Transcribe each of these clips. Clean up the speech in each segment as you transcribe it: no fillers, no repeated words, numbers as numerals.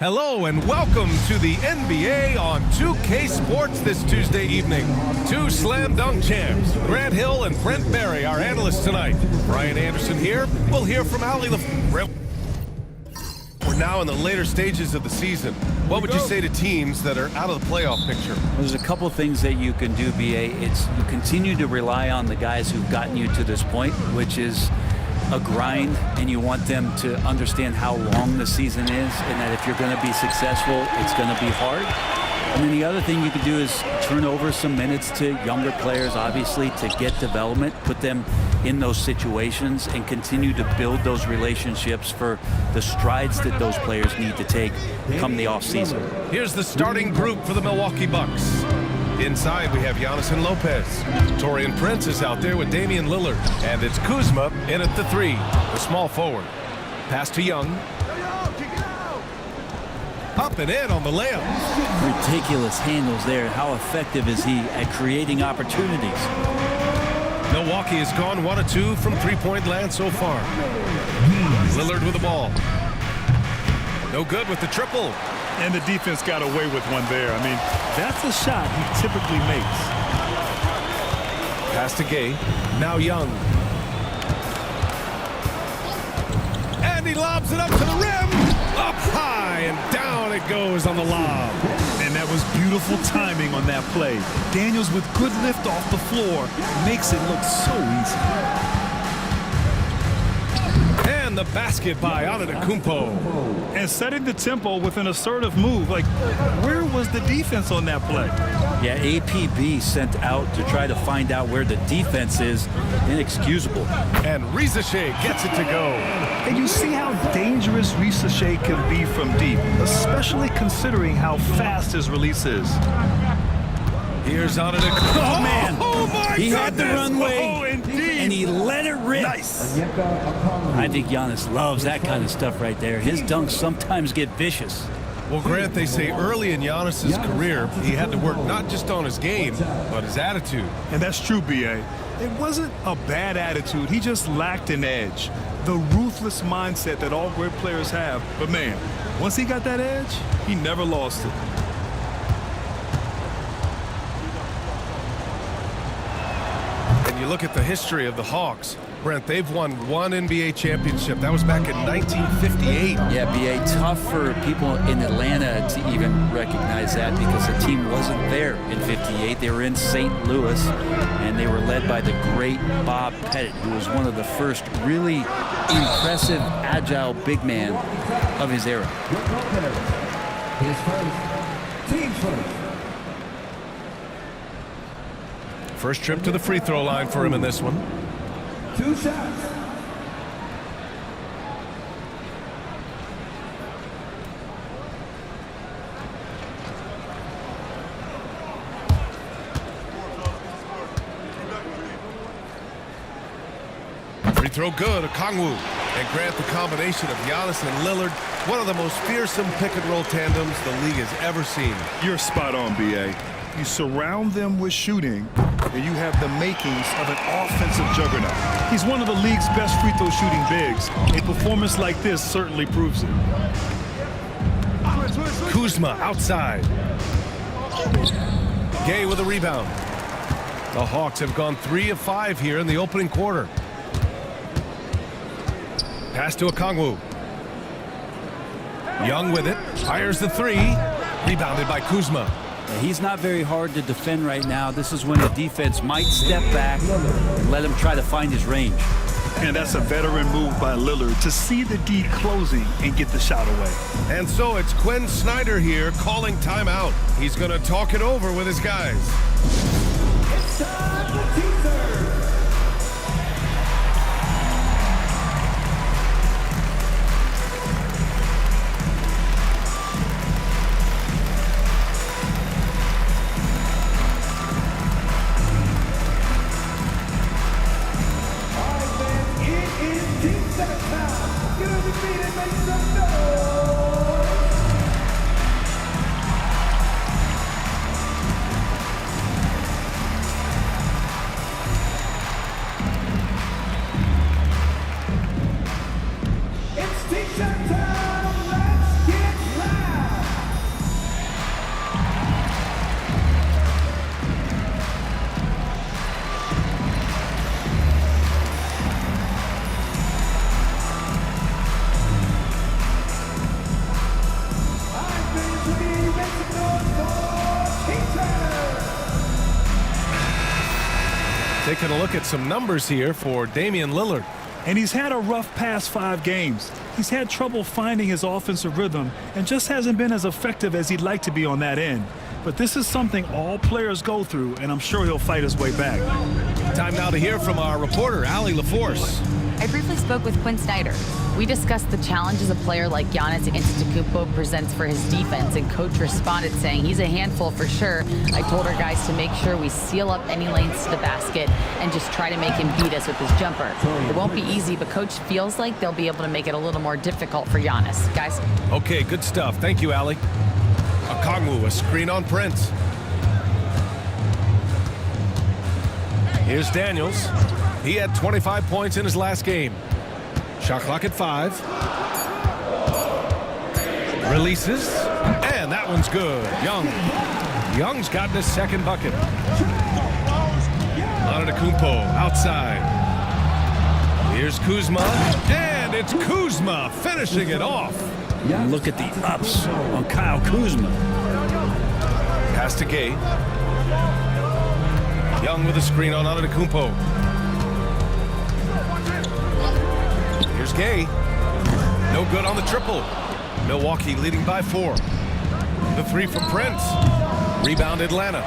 Hello and welcome to the NBA on 2K Sports this Tuesday evening. Two slam dunk champs, Grant Hill and Brent Barry, our analysts tonight. Brian Anderson here. We'll hear from Allie We're now in the later stages of the season. What would you say to teams that are out of the playoff picture? There's a couple things that you can do, BA. It's you continue to rely on the guys who've gotten you to this point, which is a grind, and you want them to understand how long the season is and that if you're going to be successful, it's going to be hard. And then the other thing you can do is turn over some minutes to younger players, obviously, to get development, put them in those situations and continue to build those relationships for the strides that those players need to take come the offseason. Here's the starting group for the Milwaukee Bucks. Inside, we have Giannis and Lopez. Taurean Prince is out there with Damian Lillard. And it's Kuzma in at the three, the small forward. Pass to Young. Up and in on the layup. Ridiculous handles there. How effective is he at creating opportunities? Milwaukee has gone 1 of 2 from three-point land so far. Lillard with the ball. No good with the triple. And the defense got away with one there. I mean, that's a shot he typically makes. Pass to Gay. Now Young. And he lobs it up to the rim. Up high and down it goes on the lob. And that was beautiful timing on that play. Daniels with good lift off the floor makes it look so easy. And the basket by Antetokounmpo. And setting the tempo with an assertive move. Like, where was the defense on that play? Yeah, APB sent out to try to find out where the defense is. Inexcusable. And Risache gets it to go. And you see how dangerous Risache can be from deep, especially considering how fast his release is. Here's Antetokounmpo. Oh, man. Oh, my he goodness. had the runway, Oh, indeed. and he let it rip. Nice. I think Giannis loves that kind of stuff right there. His dunks sometimes get vicious. Well, Grant, they say early in Giannis's career, he had to work not just on his game, but his attitude. And that's true, B.A. It wasn't a bad attitude. He just lacked an edge. The ruthless mindset that all great players have. But, man, once he got that edge, he never lost it. And you look at the history of the Hawks. Brent, they've won one NBA championship. That was back in 1958. Yeah, BA, tough for people in Atlanta to even recognize that because the team wasn't there in 58. They were in St. Louis, and they were led by the great Bob Pettit, who was one of the first really impressive, agile big man of his era. First trip to the free throw line for him in this one. 2 shots. Free throw good, Okongwu. And Grant, the combination of Giannis and Lillard, one of the most fearsome pick-and-roll tandems the league has ever seen. You're spot on, B.A. You surround them with shooting, and you have the makings of an offensive juggernaut. He's one of the league's best free throw shooting bigs. A performance like this certainly proves it. Kuzma outside. Gay with a rebound. The Hawks have gone 3 of 5 here in the opening quarter. Pass to Okongwu. Young with it. Fires the three. Rebounded by Kuzma. He's not very hard to defend right now. This is when the defense might step back and let him try to find his range. And that's a veteran move by Lillard to see the D closing and get the shot away. And so it's Quinn Snyder here calling timeout. He's going to talk it over with his guys. It's time for teaser. It's t-shirt time. Let's get loud. taking a look at some numbers here for Damian Lillard. And he's had a rough past 5 games. He's had trouble finding his offensive rhythm and just hasn't been as effective as he'd like to be on that end. But this is something all players go through, and I'm sure he'll fight his way back. Time now to hear from our reporter, Allie LaForce. I briefly spoke with Quinn Snyder. We discussed the challenges a player like Giannis Antetokounmpo presents for his defense, and coach responded saying he's a handful for sure. I told our guys to make sure we seal up any lanes to the basket and just try to make him beat us with his jumper. It won't be easy, but coach feels like they'll be able to make it a little more difficult for Giannis. Guys? Okay, good stuff. Thank you, Allie. Okongwu, a screen on Prince. Here's Daniels. He had 25 points in his last game. Shot clock at 5. Releases. And that one's good. Young's gotten his second bucket. Antetokounmpo outside. Here's Kuzma. And it's Kuzma finishing it off. Look at the ups on Kyle Kuzma. Pass to Gay. Young with a screen on Antetokounmpo. Here's Gay. No good on the triple. Milwaukee leading by 4. The 3 from Prince. Rebound Atlanta.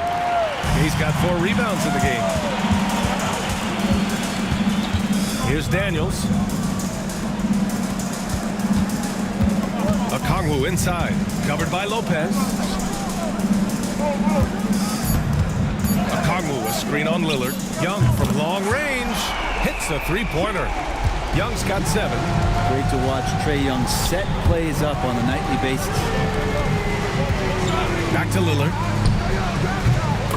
Gay's got 4 rebounds in the game. Here's Daniels. Okongwu inside. Covered by Lopez. Okongwu, a screen on Lillard. Young from long range. Hits a 3-pointer. Young's got 7. Great to watch Trae Young set plays up on a nightly basis. Back to Lillard.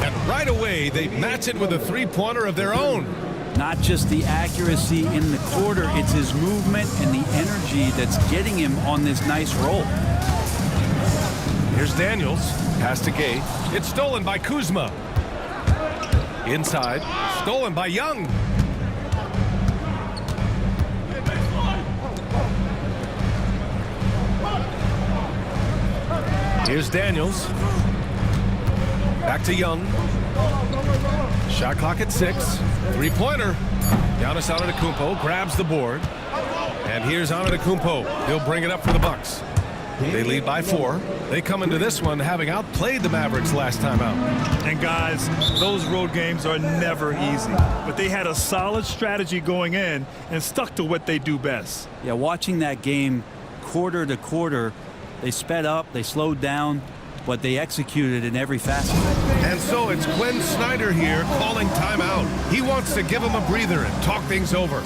And right away, they match it with a 3-pointer of their own. Not just the accuracy in the quarter, it's his movement and the energy that's getting him on this nice roll. Here's Daniels. Pass to Gay. It's stolen by Kuzma. Inside. Stolen by Young. Here's Daniels. Back to Young. Shot clock at 6. 3-pointer. Giannis Antetokounmpo grabs the board. And here's Antetokounmpo. He'll bring it up for the Bucks. They lead by 4. They come into this one having outplayed the Mavericks last time out. And guys, those road games are never easy. But they had a solid strategy going in and stuck to what they do best. Yeah, watching that game quarter to quarter, they sped up, they slowed down, but they executed in every facet. And so it's Quinn Snyder here calling timeout. He wants to give him a breather and talk things over.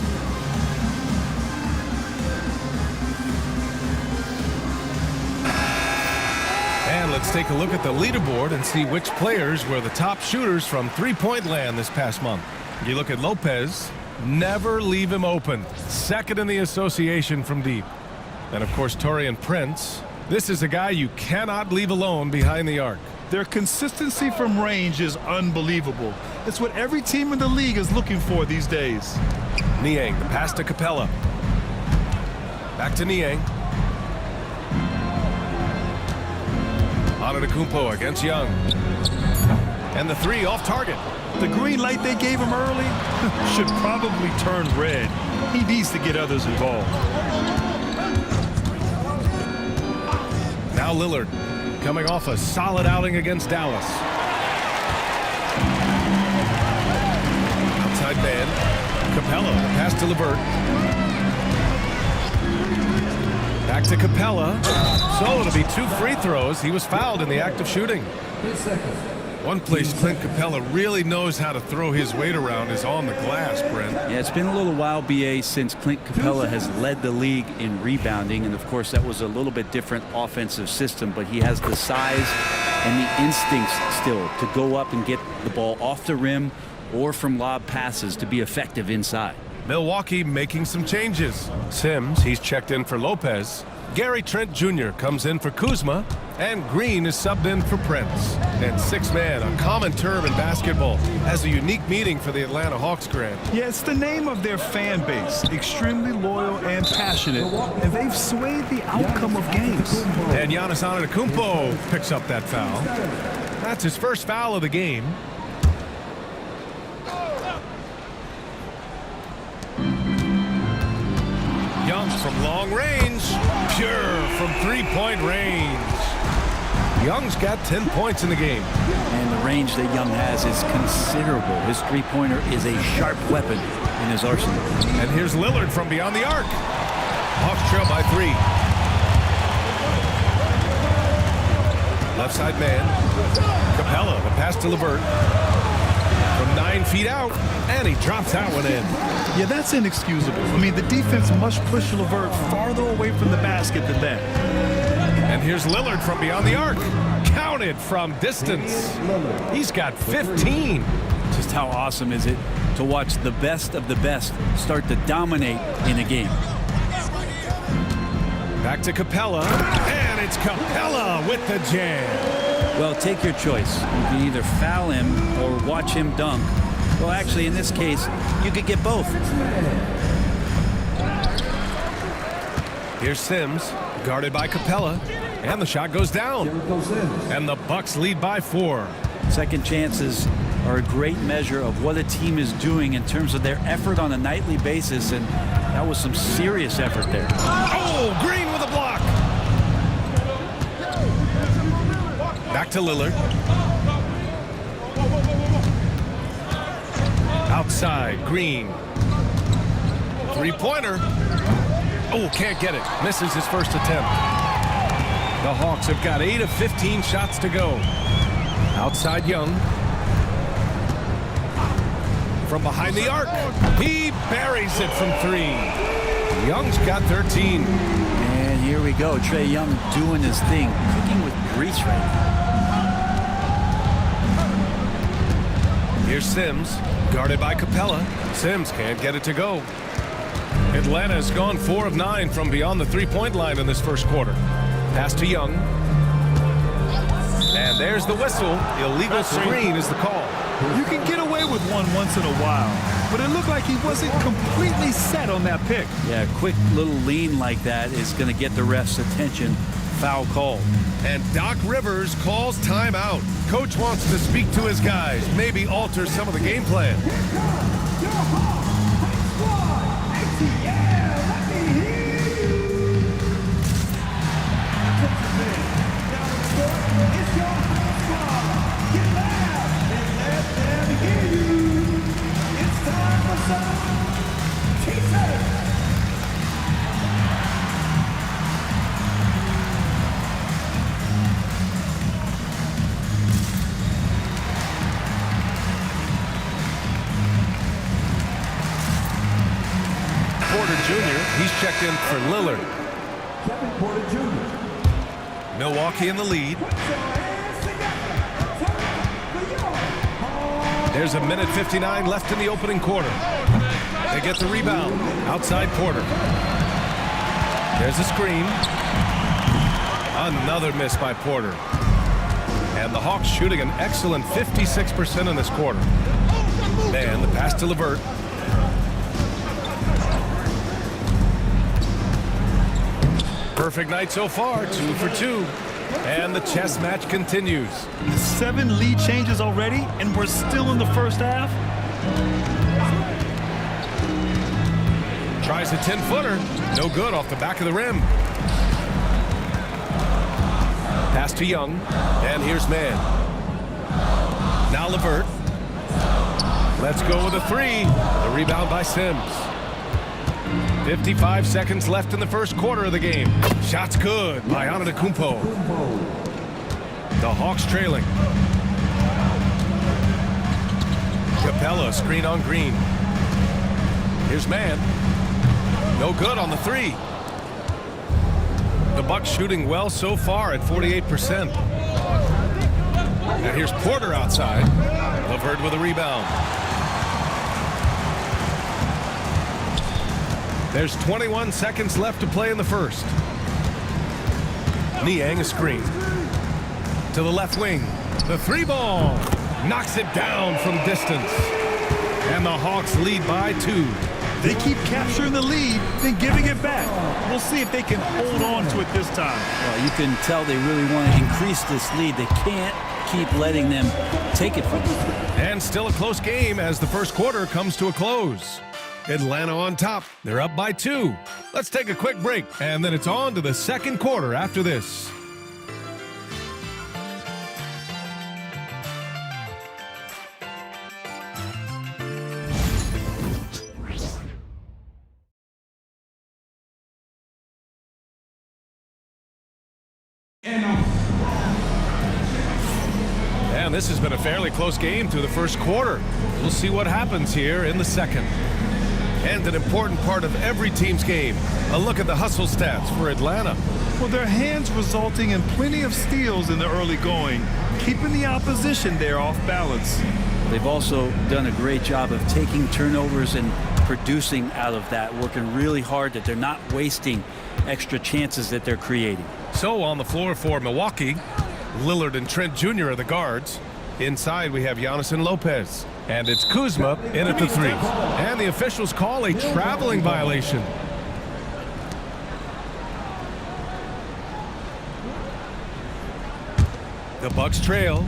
And let's take a look at the leaderboard and see which players were the top shooters from three-point land this past month. You look at Lopez, never leave him open. Second in the association from deep. And of course, Taurean Prince. This is a guy you cannot leave alone behind the arc. Their consistency from range is unbelievable. It's what every team in the league is looking for these days. Niang, the pass to Capella. Back to Niang. Antetokounmpo against Young. And the 3 off target. The green light they gave him early should probably turn red. He needs to get others involved. Now Lillard, coming off a solid outing against Dallas. Outside man. Capella, the pass to LeVert. Back to Capella. So it'll be 2 free throws. He was fouled in the act of shooting. One place Clint Capella really knows how to throw his weight around is on the glass, Brent. Yeah, it's been a little while, BA, since Clint Capella has led the league in rebounding. And, of course, that was a little bit different offensive system. But he has the size and the instincts still to go up and get the ball off the rim or from lob passes to be effective inside. Milwaukee making some changes. Sims, he's checked in for Lopez. Gary Trent Jr. comes in for Kuzma. And Green is subbed in for Prince. And 6-man, a common term in basketball, has a unique meaning for the Atlanta Hawks, Grant. Yeah, it's the name of their fan base. Extremely loyal and passionate. And they've swayed the outcome of games. And Giannis Antetokounmpo picks up that foul. That's his first foul of the game. Young from long range. Pure from three-point range. Young's got 10 points in the game. And the range that Young has is considerable. His three-pointer is a sharp weapon in his arsenal. And here's Lillard from beyond the arc. Hawks trail by 3. Left side man. Capella, the pass to LeVert. From 9 feet out, and he drops that one in. Yeah, that's inexcusable. I mean, the defense must push LeVert farther away from the basket than that. And here's Lillard from beyond the arc. Counted from distance. He's got 15. Just how awesome is it to watch the best of the best start to dominate in a game. Back to Capella, and it's Capella with the jam. Well, take your choice. You can either foul him or watch him dunk. Well, actually, in this case, you could get both. Here's Sims, guarded by Capella, and the shot goes down. And the Bucks lead by 4. Second chances are a great measure of what a team is doing in terms of their effort on a nightly basis, and that was some serious effort there. Oh, Green with a block. Back to Lillard. Outside, Green. Three-pointer. Oh, can't get it. Misses his first attempt. The Hawks have got 8 of 15 shots to go. Outside, Young. From behind the arc. He buries it from 3. Young's got 13. And here we go. Trae Young doing his thing. Cooking with grease right now. Here's Sims, guarded by Capella. Sims can't get it to go. Atlanta's gone 4 of 9 from beyond the three-point line in this first quarter. Pass to Young. And there's the whistle. Illegal screen is the call. You can get away with one once in a while, but it looked like he wasn't completely set on that pick. Yeah, a quick little lean like that is going to get the ref's attention. Foul call. And Doc Rivers calls timeout. Coach wants to speak to his guys, maybe alter some of the game plan. Jr. He's checked in for Lillard. Milwaukee in the lead. There's a minute 59 left in the opening quarter. They get the rebound. Outside Porter. There's a screen. Another miss by Porter. And the Hawks shooting an excellent 56% in this quarter. And the pass to LeVert. Perfect night so far, 2 for 2. And the chess match continues. 7 lead changes already, and we're still in the first half. Tries a 10-footer. No good off the back of the rim. Pass to Young. And here's Mann. Now LeVert. Let's go with a 3. The rebound by Sims. 55 seconds left in the first quarter of the game. Shot's good by Antetokounmpo. The Hawks trailing. Capella screen on Green. Here's Mann. No good on the 3. The Bucks shooting well so far at 48%. And here's Porter outside. LeVert with a rebound. There's 21 seconds left to play in the first. Niang a screen. To the left wing. The 3-ball. Knocks it down from distance. And the Hawks lead by 2. They keep capturing the lead, then giving it back. We'll see if they can hold on to it this time. Well, you can tell they really want to increase this lead. They can't keep letting them take it from them. And still a close game as the first quarter comes to a close. Atlanta on top. They're up by 2. Let's take a quick break, and then it's on to the second quarter after this. And this has been a fairly close game through the first quarter. We'll see what happens here in the second. And an important part of every team's game, a look at the hustle stats for Atlanta. Well, their hands resulting in plenty of steals in the early going, keeping the opposition there off balance. They've also done a great job of taking turnovers and producing out of that, working really hard that they're not wasting extra chances that they're creating. So on the floor for Milwaukee, Lillard and Trent Jr. are the guards. Inside we have Giannis and Lopez. And it's Kuzma in at the 3. And the officials call a traveling violation. The Bucks trail.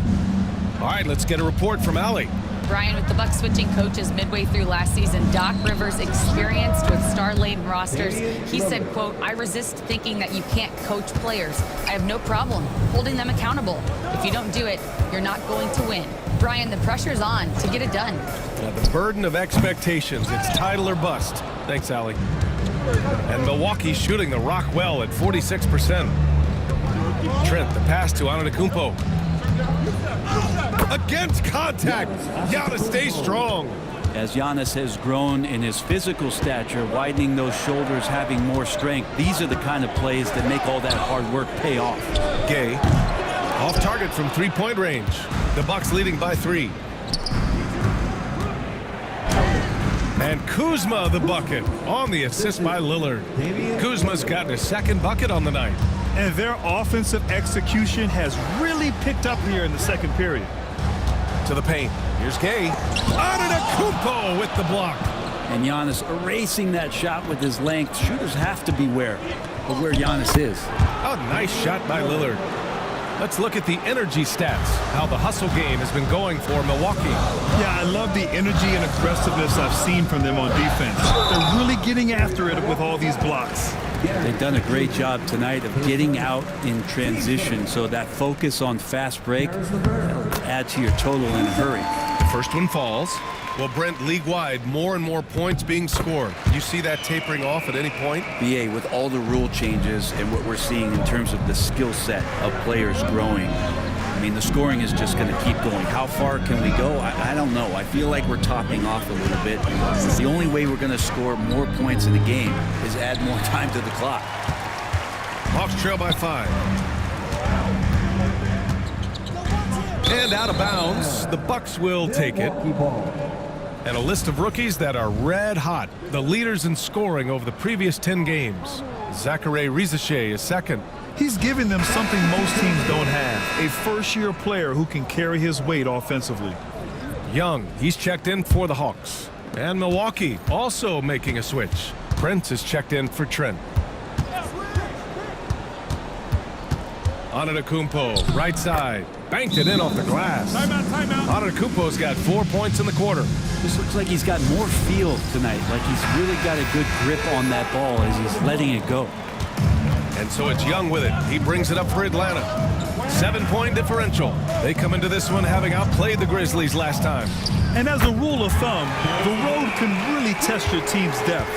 All right, let's get a report from Allie. Brian, with the Bucks switching coaches midway through last season, Doc Rivers, experienced with star-laden rosters, he said, quote, "I resist thinking that you can't coach players. I have no problem holding them accountable. If you don't do it, you're not going to win." Brian, the pressure's on to get it done. Now the burden of expectations. It's title or bust. Thanks, Allie. And Milwaukee shooting the rock well at 46%. Trent, the pass to Antetokounmpo. Against contact. Giannis stays strong. As Giannis has grown in his physical stature, widening those shoulders, having more strength, these are the kind of plays that make all that hard work pay off. Gay off target from three-point range. The Bucks leading by 3. And Kuzma the bucket on the assist by Lillard. Kuzma's gotten his second bucket on the night. And their offensive execution has really picked up here in the second period. To the paint. Here's Gay. Antetokounmpo with the block. And Giannis erasing that shot with his length. Shooters have to beware of where Giannis is. A nice shot by Lillard. Let's look at the energy stats, how the hustle game has been going for Milwaukee. Yeah, I love the energy and aggressiveness I've seen from them on defense. They're really getting after it with all these blocks. They've done a great job tonight of getting out in transition, so that focus on fast break will add to your total in a hurry. The first one falls. Well, Brent, league-wide, more and more points being scored. You see that tapering off at any point? BA, with all the rule changes and what we're seeing in terms of the skill set of players growing, I mean, the scoring is just going to keep going. How far can we go? I don't know. I feel like we're topping off a little bit. The only way we're going to score more points in the game is add more time to the clock. Hawks trail by 5. And out of bounds, the Bucks will take it. And a list of rookies that are red hot. The leaders in scoring over the previous 10 games. Zachary Rizache is second. He's giving them something most teams don't have, a first-year player who can carry his weight offensively. Young, he's checked in for the Hawks. And Milwaukee also making a switch. Prince is checked in for Trent. Antetokounmpo, right side. Banked it in off the glass. Timeout. Antetokounmpo's got 4 points in the quarter. This looks like he's got more feel tonight, like he's really got a good grip on that ball as he's letting it go. And so it's Young with it. He brings it up for Atlanta. 7-point differential. They come into this one having outplayed the Grizzlies last time. And as a rule of thumb, the road can really test your team's depth.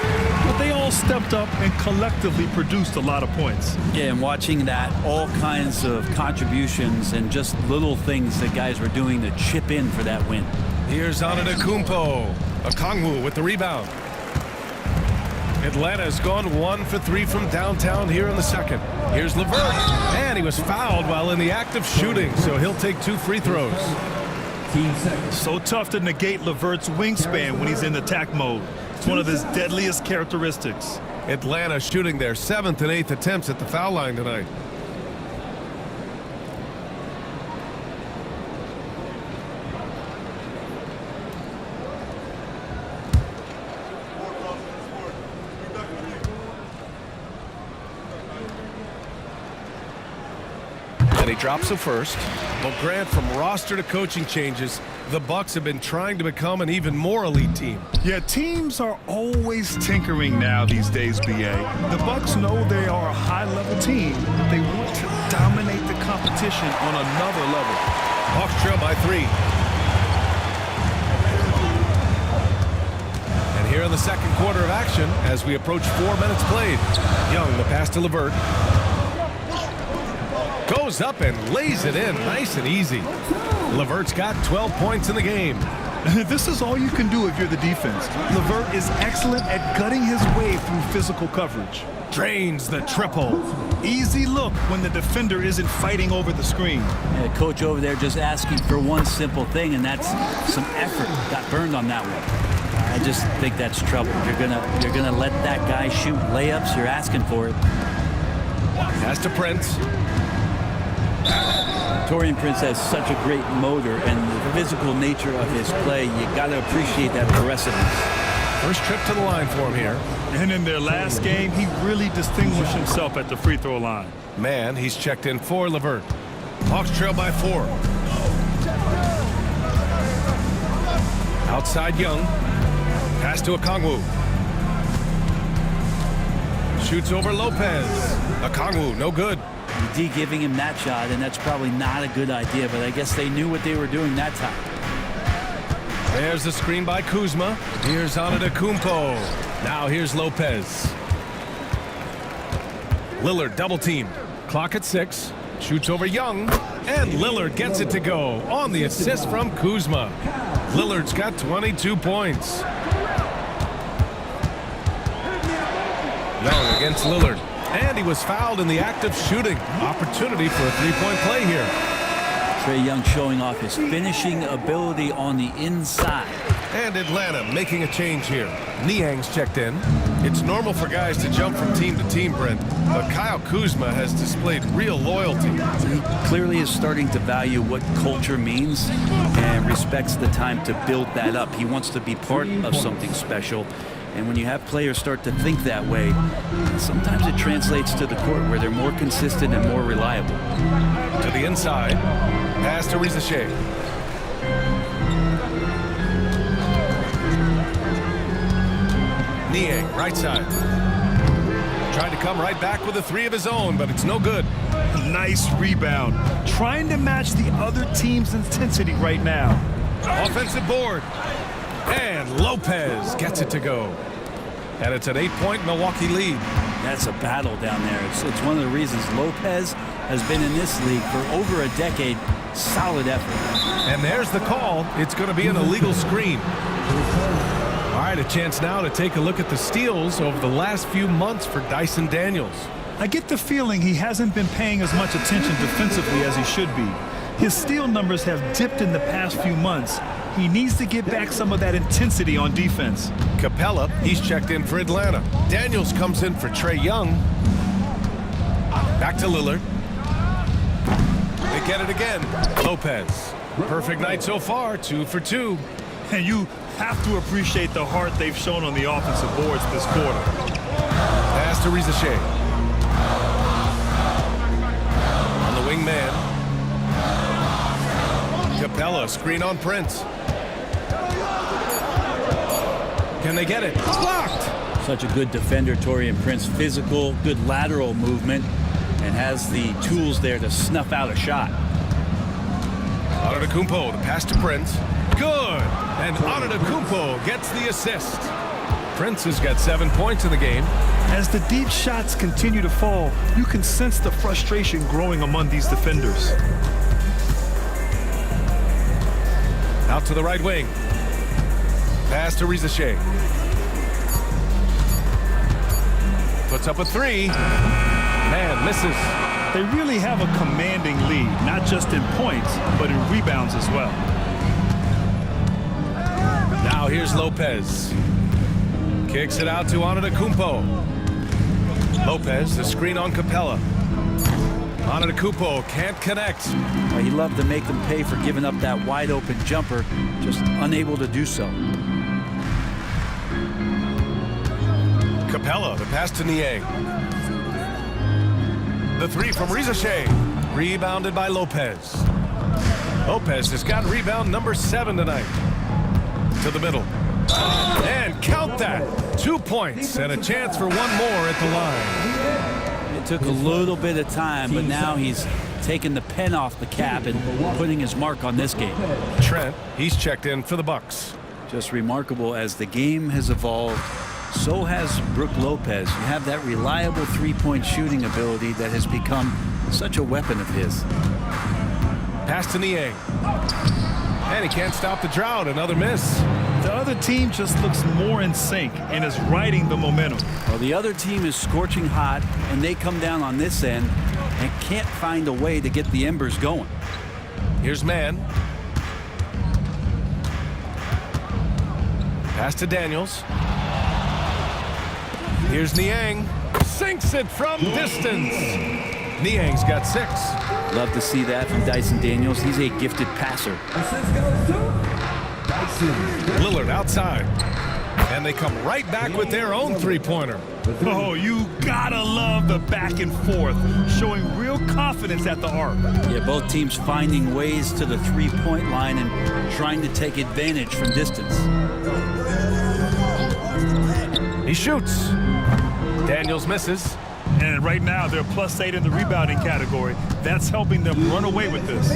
But they all stepped up and collectively produced a lot of points. Yeah, and watching that, all kinds of contributions and just little things that guys were doing to chip in for that win. Here's Antetokounmpo. Okongwu with the rebound. Atlanta has gone 1 for 3 from downtown here in the second. Here's LeVert. And he was fouled while in the act of shooting, so he'll take 2 free throws. So tough to negate LeVert's wingspan when he's in attack mode. It's one of his deadliest characteristics. Atlanta shooting their 7th and 8th attempts at the foul line tonight. he drops a first. Well, Grant, from roster to coaching changes, the Bucks have been trying to become an even more elite team. Yeah, teams are always tinkering now these days, BA. The Bucks know they are a high-level team, but they want to dominate the competition on another level. Hawks trail by 3. And here in the second quarter of action, as we approach 4 minutes played, Young, the pass to LeVert. Goes up and lays it in nice and easy. LeVert's got 12 points in the game. This is all you can do if you're the defense. LeVert is excellent at gutting his way through physical coverage. Drains the triple. Easy look when the defender isn't fighting over the screen. Yeah, coach over there just asking for one simple thing, and that's some effort. Got burned on that one. I just think that's trouble. You're gonna let that guy shoot layups. You're asking for it. Pass to Prince. Taurean Prince has such a great motor, and the physical nature of his play, you got to appreciate that aggressiveness. First trip to the line for him here. And in their last game, he really distinguished himself at the free throw line. Man, he's checked in for LeVert. Hawks trail by 4. Outside Young. Pass to Okongwu. Shoots over Lopez. Okongwu, no good. D giving him that shot, and that's probably not a good idea, but I guess they knew what they were doing that time. There's the screen by Kuzma. Here's Antetokounmpo. Now here's Lopez. Lillard double team. Clock at 6. Shoots over Young. And Lillard gets it to go on the assist from Kuzma. Lillard's got 22 points. Young against Lillard. And he was fouled in the act of shooting. Opportunity for a three-point play here. Trae Young showing off his finishing ability on the inside. And Atlanta making a change here. Niang's checked in. It's normal for guys to jump from team to team, Brent, but Kyle Kuzma has displayed real loyalty. He clearly is starting to value what culture means and respects the time to build that up. He wants to be part of something special. And when you have players start to think that way, sometimes it translates to the court where they're more consistent and more reliable. To the inside. Pass to Rizache. Niang, right side. Tried to come right back with a 3 of his own, but it's no good. Nice rebound. Trying to match the other team's intensity right now. Offensive board. And Lopez gets it to go. And it's an 8-point Milwaukee lead. That's a battle down there. It's one of the reasons Lopez has been in this league for over a decade. Solid effort. And there's the call. It's going to be an illegal screen. All right, a chance now to take a look at the steals over the last few months for Dyson Daniels. I get the feeling he hasn't been paying as much attention defensively as he should be. His steal numbers have dipped in the past few months. He needs to get back some of that intensity on defense. Capella, he's checked in for Atlanta. Daniels comes in for Trae Young. Back to Lillard. They get it again. Lopez. Perfect night so far, 2 for 2. And you have to appreciate the heart they've shown on the offensive boards this quarter. Pass to Rizache. On the wing man. Capella, screen on Prince. Can they get it? It's blocked. Such a good defender, Taurean Prince. Physical, good lateral movement, and has the tools there to snuff out a shot. Antetokounmpo, the pass to Prince. Good. And Antetokounmpo gets the assist. Prince has got 7 points in the game. As the deep shots continue to fall, you can sense the frustration growing among these defenders. Out to the right wing. Pass to Rizache. Puts up a 3. Man, misses. They really have a commanding lead, not just in points, but in rebounds as well. Now here's Lopez. Kicks it out to Antetokounmpo. Lopez, the screen on Capella. Antetokounmpo can't connect. He loved to make them pay for giving up that wide open jumper, just unable to do so. Capella, the pass to Niang. The 3 from Rizache. Rebounded by Lopez. Lopez has got rebound number 7 tonight. To the middle. And count that. 2 points and a chance for one more at the line. It took a little bit of time, but now he's taking the pen off the cap and putting his mark on this game. Trent, he's checked in for the Bucks. Just remarkable, as the game has evolved, so has Brook Lopez. You have that reliable three-point shooting ability that has become such a weapon of his. Pass to Niang. And he can't stop the drought. Another miss. The other team just looks more in sync and is riding the momentum. Well, the other team is scorching hot, and they come down on this end and can't find a way to get the embers going. Here's Mann. Pass to Daniels. Here's Niang. Sinks it from distance. Niang's got 6. Love to see that from Dyson Daniels. He's a gifted passer. Assist goes to Dyson. Lillard outside. And they come right back with their own three-pointer. Oh, you gotta love the back and forth, showing real confidence at the arc. Yeah, both teams finding ways to the three-point line and trying to take advantage from distance. He shoots. Daniels misses. And right now, they're +8 in the rebounding category. That's helping them run away with this.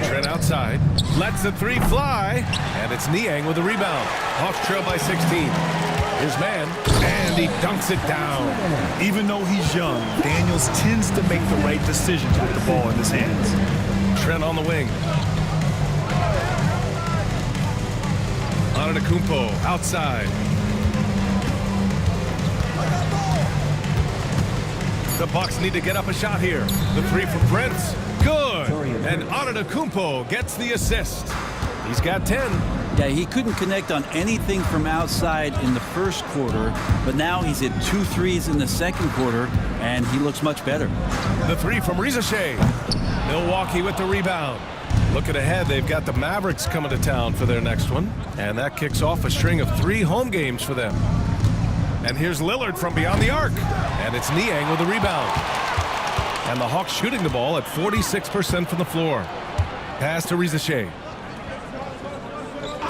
Trent outside. Lets the 3 fly. And it's Niang with the rebound. Hawks trail by 16. Here's Mann. And he dunks it down. Even though he's young, Daniels tends to make the right decisions with the ball in his hands. Trent on the wing. Antetokounmpo outside. The Bucks need to get up a shot here. The 3 from Prince. Good. And Antetokounmpo gets the assist. He's got 10. Yeah, he couldn't connect on anything from outside in the first quarter, but now he's hit 2 threes in the second quarter, and he looks much better. The 3 from Rizachet. Milwaukee with the rebound. Looking ahead, they've got the Mavericks coming to town for their next one, and that kicks off a string of 3 home games for them. And here's Lillard from beyond the arc, and it's Niang with the rebound. And the Hawks shooting the ball at 46% from the floor. Pass to Rizachet.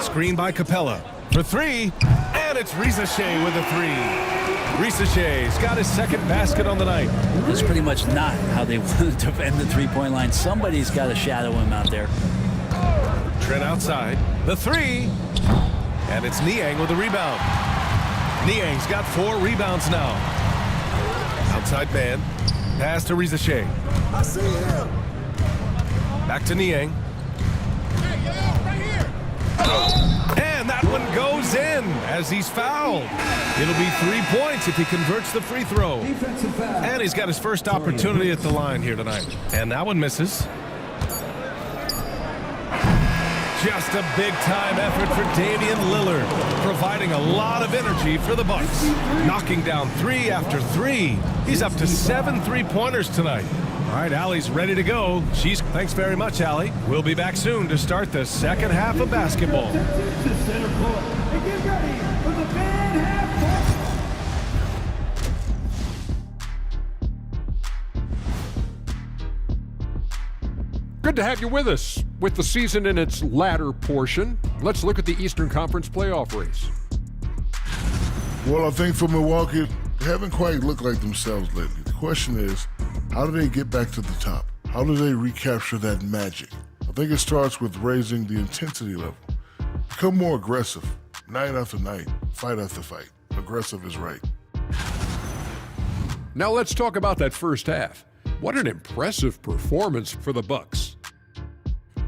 Screen by Capella for 3, and it's Rizachet with a 3. Rizachet's got his second basket on the night. That's pretty much not how they want to defend the three-point line. Somebody's got to shadow him out there. Trent outside. The 3, and it's Niang with the rebound. Niang's got 4 rebounds now. Outside man. Pass to Rizachet. I see him. Back to Niang. And that one goes in as he's fouled. It'll be 3 points if he converts the free throw. Defensive foul. And he's got his first opportunity at the line here tonight. And that one misses. Just a big-time effort for Damian Lillard, providing a lot of energy for the Bucks. Knocking down 3 after 3. He's up to 7 three-pointers tonight. All right, Allie's ready to go. Thanks very much, Allie. We'll be back soon to start the second half of basketball. To center court. And get ready for the band half court. Good to have you with us. With the season in its latter portion, let's look at the Eastern Conference playoff race. Well, I think for Milwaukee, they haven't quite looked like themselves lately. The question is, how do they get back to the top? How do they recapture that magic? I think it starts with raising the intensity level. Become more aggressive, night after night, fight after fight. Aggressive is right. Now let's talk about that first half. What an impressive performance for the Bucks.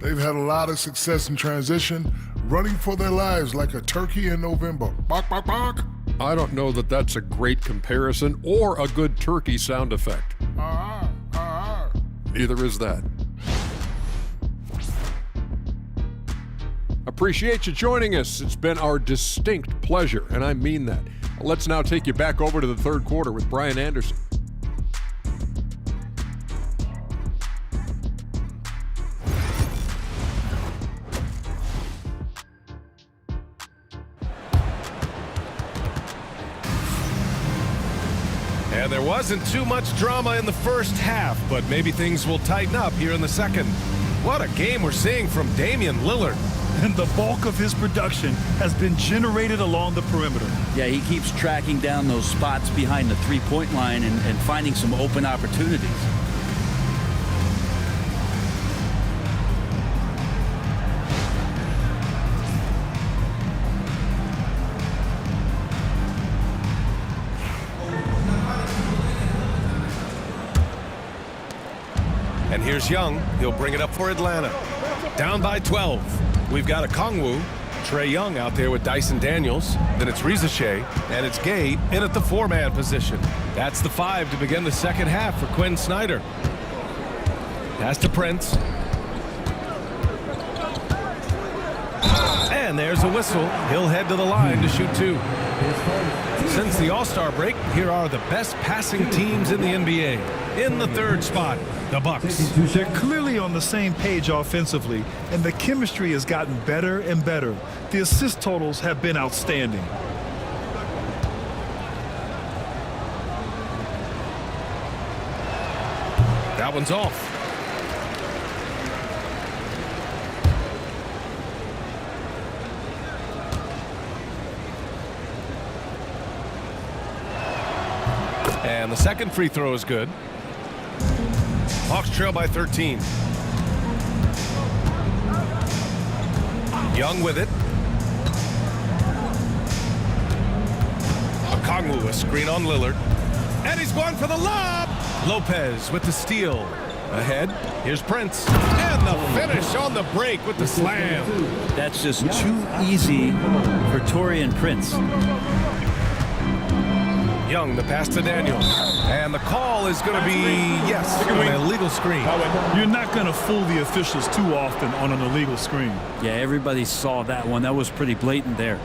They've had a lot of success in transition, running for their lives like a turkey in November. Bark, bark, bark. I don't know that that's a great comparison or a good turkey sound effect. Neither is that. Appreciate you joining us. It's been our distinct pleasure, and I mean that. Let's now take you back over to the third quarter with Brian Anderson. And there wasn't too much drama in the first half, but maybe things will tighten up here in the second. What a game we're seeing from Damian Lillard. And the bulk of his production has been generated along the perimeter. Yeah, he keeps tracking down those spots behind the three-point line and finding some open opportunities. And here's Young. He'll bring it up for Atlanta. Down by 12. We've got a Kongwu, Trae Young out there with Dyson Daniels. Then it's Rizache, and it's Gay in at the four-man position. That's the 5 to begin the second half for Quinn Snyder. Pass to Prince. And there's a whistle. He'll head to the line to shoot 2. Since the All-Star break, here are the best passing teams in the NBA. In the third spot, the Bucks. They're clearly on the same page offensively, and the chemistry has gotten better and better. The assist totals have been outstanding. That one's off. And the second free throw is good. Hawks trail by 13. Young with it. Okongwu, a screen on Lillard. And he's going for the lob. Lopez with the steal. Ahead, here's Prince. And the finish on the break with the slam. That's just too easy for Taurean Prince. Young, the pass to Daniels. And the call is going to be, yes, an illegal screen. You're not going to fool the officials too often on an illegal screen. Yeah, everybody saw that one. That was pretty blatant there.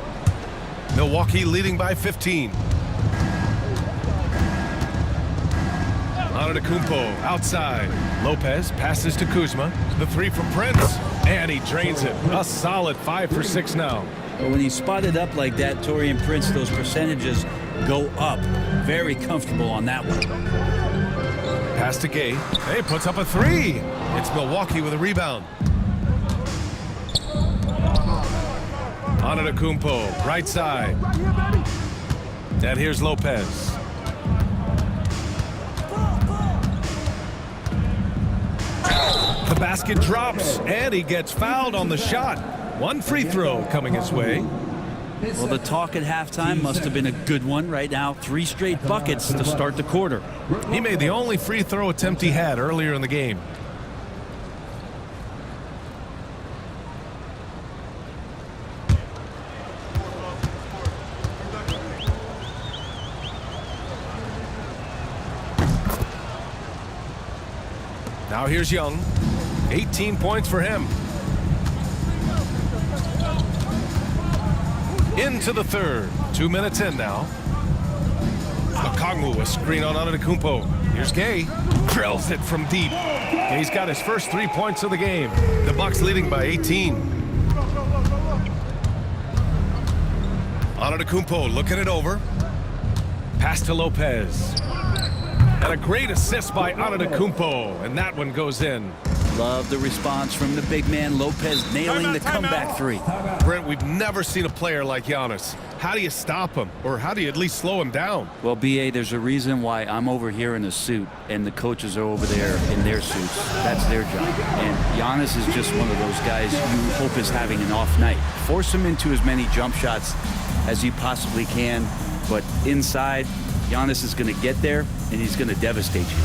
Milwaukee leading by 15. Antetokounmpo outside. Lopez passes to Kuzma. The 3 from Prince. And he drains it. A solid 5 for 6 now. But when he's spotted up like that, Taurean Prince, those percentages go up. Very comfortable on that one. Pass to Gay. Hey, puts up a 3. It's Milwaukee with a rebound. Antetokounmpo, right side. And here's Lopez. The basket drops, and he gets fouled on the shot. One free throw coming his way. Well, the talk at halftime must have been a good one. Right now, 3 straight buckets to start the quarter. He made the only free throw attempt he had earlier in the game. Now here's Young. 18 points for him. Into the third. 2 minutes in now. Okongwu, a screen on Antetokounmpo. Here's Gay. Drills it from deep. He's got his first 3 points of the game. The Bucks leading by 18. Antetokounmpo looking it over. Pass to Lopez. And a great assist by Antetokounmpo. And that one goes in. Love the response from the big man. Lopez nailing the comeback 3. Brent, we've never seen a player like Giannis. How do you stop him? Or how do you at least slow him down? Well, B.A., there's a reason why I'm over here in a suit and the coaches are over there in their suits. That's their job. And Giannis is just one of those guys you hope is having an off night. Force him into as many jump shots as you possibly can. But inside, Giannis is going to get there and he's going to devastate you.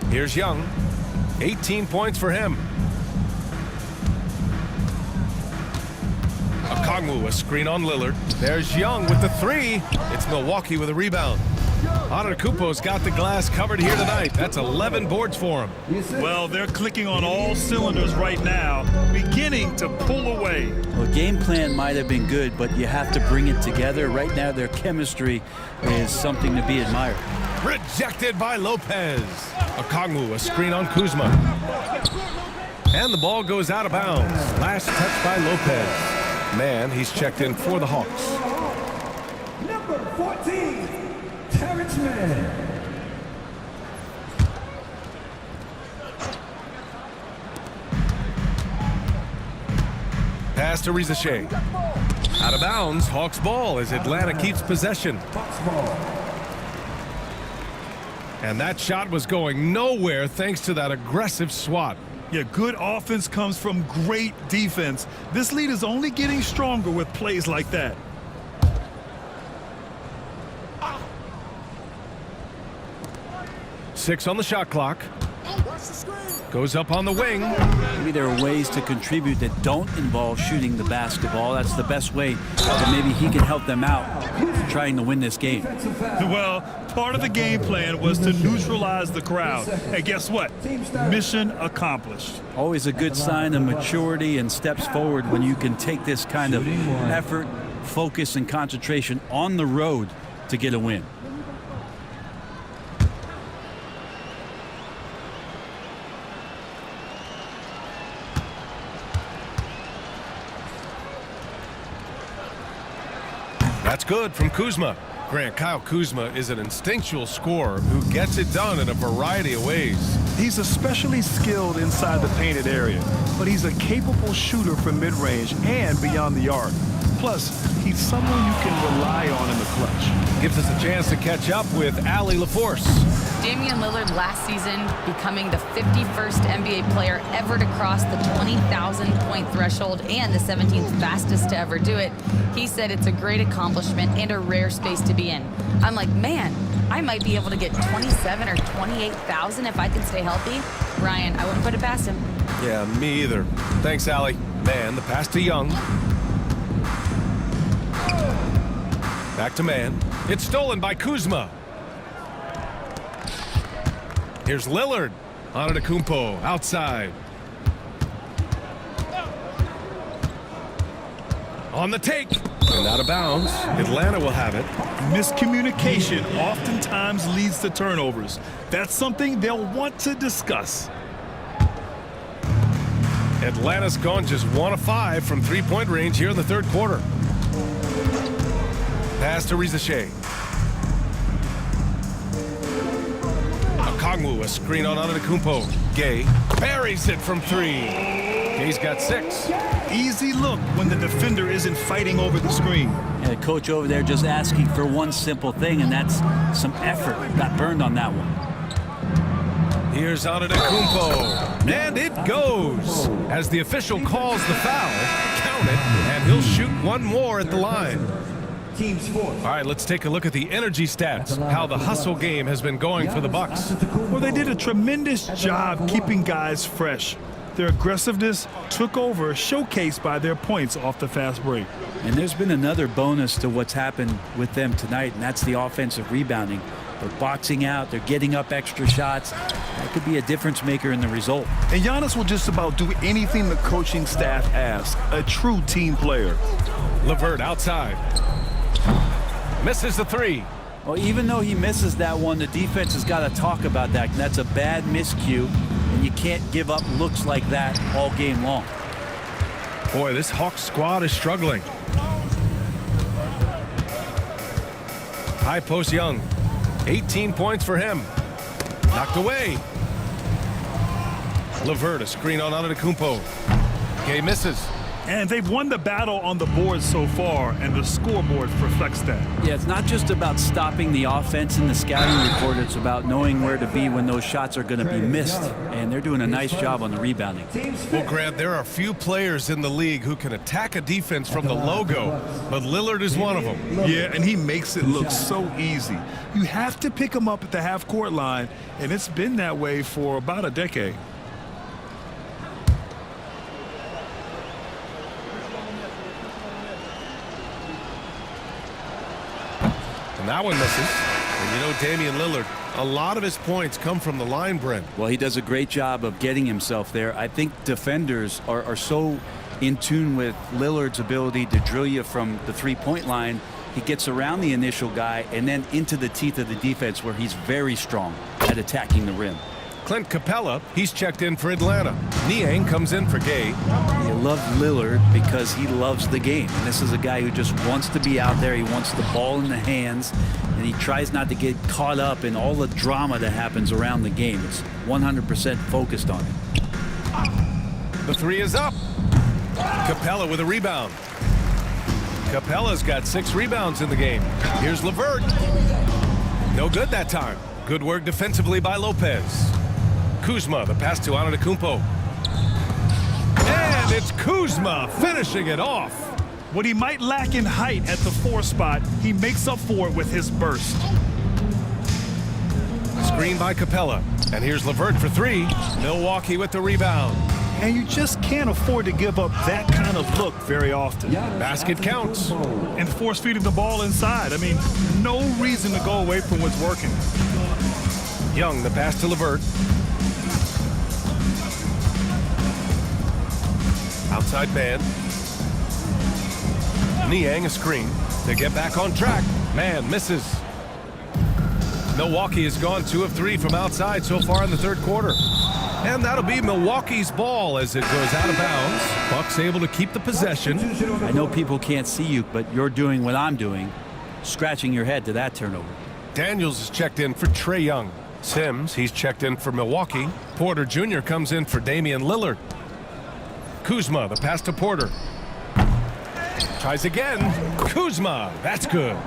Here's Young. 18 points for him. Okongwu, a screen on Lillard. There's Young with the three. It's Milwaukee with a rebound. Antetokounmpo's got the glass covered here tonight. That's 11 boards for him. Well, they're clicking on all cylinders right now, beginning to pull away. Well, game plan might have been good, but you have to bring it together. Right now, their chemistry is something to be admired. Rejected by Lopez. Okongwu, a screen on Kuzma. And the ball goes out of bounds. Last touch by Lopez. Man, he's checked in for the Hawks. Number 14, Terrence Mann. Pass to Rizachet. Out of bounds, Hawks ball as Atlanta keeps possession. Hawks ball. And that shot was going nowhere thanks to that aggressive swat. Yeah, good offense comes from great defense. This lead is only getting stronger with plays like that. Six on the shot clock. Goes up on the wing. Maybe there are ways to contribute that don't involve shooting the basketball. That's the best way that maybe he can help them out trying to win this game. Well, part of the game plan was to neutralize the crowd. And guess what? Mission accomplished. Always a good sign of maturity and steps forward when you can take this kind of effort, focus, and concentration on the road to get a win. That's good from Kuzma. Grant, Kyle Kuzma is an instinctual scorer who gets it done in a variety of ways. He's especially skilled inside the painted area, but he's a capable shooter from mid-range and beyond the arc. Plus, he's someone you can rely on in the clutch. Gives us a chance to catch up with Allie LaForce. Damian Lillard last season becoming the 51st NBA player ever to cross the 20,000 point threshold and the 17th fastest to ever do it. He said it's a great accomplishment and a rare space to be in. I'm like, man, I might be able to get 27 or 28,000 if I can stay healthy. Ryan, I wouldn't put it past him. Yeah, me either. Thanks, Allie. Man, the pass to Young. Back to Man. It's stolen by Kuzma. Here's Lillard. Antetokounmpo outside. On the take. And out of bounds. Atlanta will have it. Miscommunication oftentimes leads to turnovers. That's something they'll want to discuss. Atlanta's gone just 1 of 5 from three-point range here in the third quarter. Pass to Rizachet. Okongwu, a screen on Antetokounmpo. Gay buries it from 3. Gay's got 6. Easy look when the defender isn't fighting over the screen. And the coach over there just asking for one simple thing, and that's some effort. Got burned on that one. Here's Antetokounmpo. And it goes. As the official calls the foul, count it, and he'll shoot one more at the line. All right, let's take a look at the energy stats, how the hustle game has been going for the Bucks. Well, they did a tremendous job keeping guys fresh. Their aggressiveness took over, showcased by their points off the fast break. And there's been another bonus to what's happened with them tonight, and that's the offensive rebounding. They're boxing out, they're getting up extra shots. That could be a difference maker in the result. And Giannis will just about do anything the coaching staff asks. A true team player. LeVert outside. Misses the 3. Well, even though he misses that one, the defense has got to talk about that. That's a bad miscue, and you can't give up looks like that all game long. Boy, this Hawks squad is struggling. High post Young. 18 points for him. Knocked away. LeVert, a screen on Antetokounmpo. Gay misses. And they've won the battle on the board so far, and the scoreboard reflects that. Yeah, it's not just about stopping the offense in the scouting report. It's about knowing where to be when those shots are going to be missed. And they're doing a nice job on the rebounding. Well, Grant, there are few players in the league who can attack a defense from the logo, but Lillard is one of them. Yeah, and he makes it look so easy. You have to pick him up at the half-court line, and it's been that way for about a decade. And that one misses. And you know, Damian Lillard, a lot of his points come from the line, Brent. Well, he does a great job of getting himself there. I think defenders are so in tune with Lillard's ability to drill you from the three-point line. He gets around the initial guy and then into the teeth of the defense where he's very strong at attacking the rim. Clint Capella, he's checked in for Atlanta. Niang comes in for Gay. You love Lillard because he loves the game. And this is a guy who just wants to be out there. He wants the ball in the hands, and he tries not to get caught up in all the drama that happens around the game. It's 100% focused on it. The three is up. Capella with a rebound. Capella's got 6 rebounds in the game. Here's LeVert. No good that time. Good work defensively by Lopez. Kuzma, the pass to Antetokounmpo. And it's Kuzma finishing it off. What he might lack in height at the 4 spot, he makes up for it with his burst. Screen by Capella. And here's LeVert for 3. Milwaukee with the rebound. And you just can't afford to give up that kind of look very often. Basket counts. And force feeding the ball inside. I mean, no reason to go away from what's working. Young, the pass to LeVert. Outside man. Niang a screen to get back on track. Man misses. Milwaukee has gone 2 of 3 from outside so far in the third quarter. And that'll be Milwaukee's ball as it goes out of bounds. Bucks able to keep the possession. I know people can't see you, but you're doing what I'm doing, scratching your head to that turnover. Daniels is checked in for Trae Young. Sims, he's checked in for Milwaukee. Porter Jr. comes in for Damian Lillard. Kuzma, the pass to Porter. Tries again. Kuzma, that's good.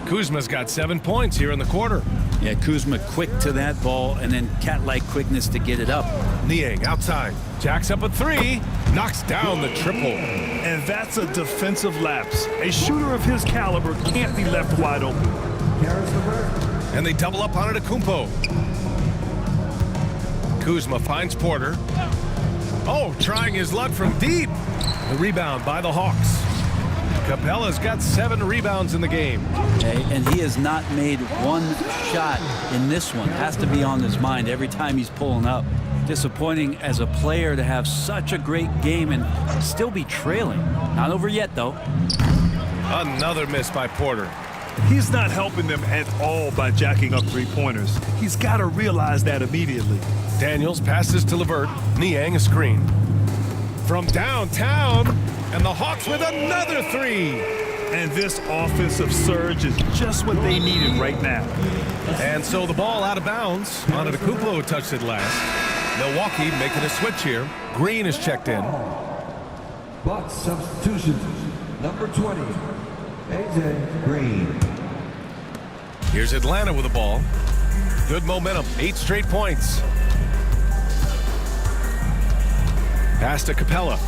Kuzma's got 7 points here in the quarter. Yeah, Kuzma quick to that ball and then cat-like quickness to get it up. Niang outside. Jacks up a 3. Knocks down the triple. And that's a defensive lapse. A shooter of his caliber can't be left wide open. And they double up on Antetokounmpo. Kuzma finds Porter. Oh, trying his luck from deep. The rebound by the Hawks. Capella's got 7 rebounds in the game. Okay, and he has not made one shot in this one. Has to be on his mind every time he's pulling up. Disappointing as a player to have such a great game and still be trailing. Not over yet, though. Another miss by Porter. He's not helping them at all by jacking up 3-pointers. He's got to realize that immediately. Daniels passes to LeVert. Niang a screen. From downtown, and the Hawks with another 3. And this offensive surge is just what they needed right now. And so the ball out of bounds. Antetokounmpo touched it last. Milwaukee making a switch here. Green is checked in. Bucks substitution, number 20, AJ Green. Here's Atlanta with the ball. Good momentum, 8 straight points. Pass to Capella.